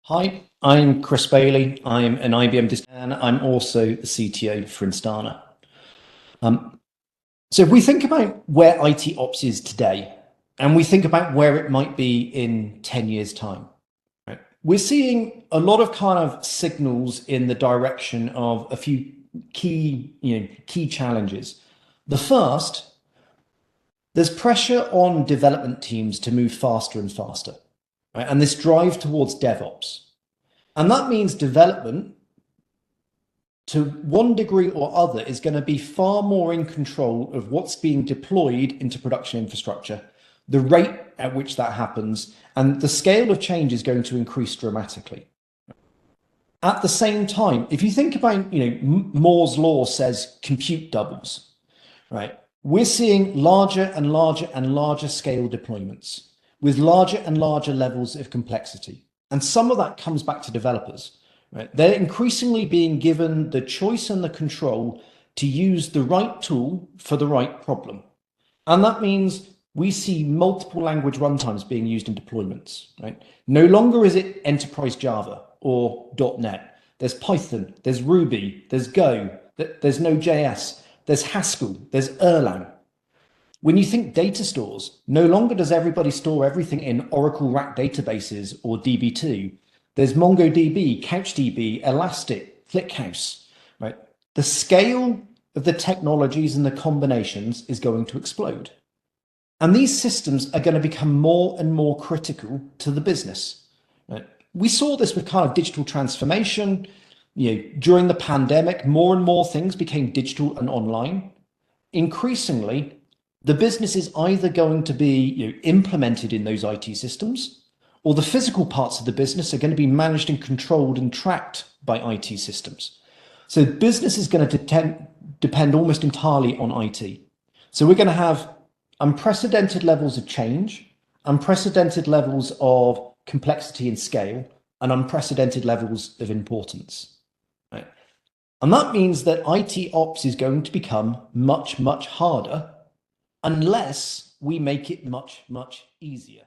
Hi, I'm Chris Bailey. I'm an IBM and I'm also the CTO for Instana. Um, so if we think about where IT ops is today, and we think about where it might be in 10 years' time, right? We're seeing a lot of kind of signals in the direction of a few key challenges. The first, there's pressure on development teams to move faster and faster, right? And this drive towards DevOps. And that means development, to one degree or other, is going to be far more in control of what's being deployed into production infrastructure, the rate at which that happens, and the scale of change is going to increase dramatically. At the same time, if you think about, Moore's law says compute doubles, right? We're seeing larger and larger and larger scale deployments with larger and larger levels of complexity. And some of that comes back to developers, right? They're increasingly being given the choice and the control to use the right tool for the right problem. And that means we see multiple language runtimes being used in deployments, right? No longer is it enterprise Java or .NET. There's Python, there's Ruby, there's Go, there's Node.js, there's Haskell, there's Erlang. When you think data stores, no longer does everybody store everything in Oracle RAC databases or DB2. There's MongoDB, CouchDB, Elastic, ClickHouse, right? The scale of the technologies and the combinations is going to explode. And these systems are going to become more and more critical to the business. Right? We saw this with kind of digital transformation. During the pandemic, more and more things became digital and online. Increasingly, the business is either going to be implemented in those IT systems, or the physical parts of the business are going to be managed and controlled and tracked by IT systems. So business is going to depend almost entirely on IT. So we're going to have unprecedented levels of change, unprecedented levels of complexity and scale, and unprecedented levels of importance. Right? And that means that IT ops is going to become much, much harder unless we make it much, much easier.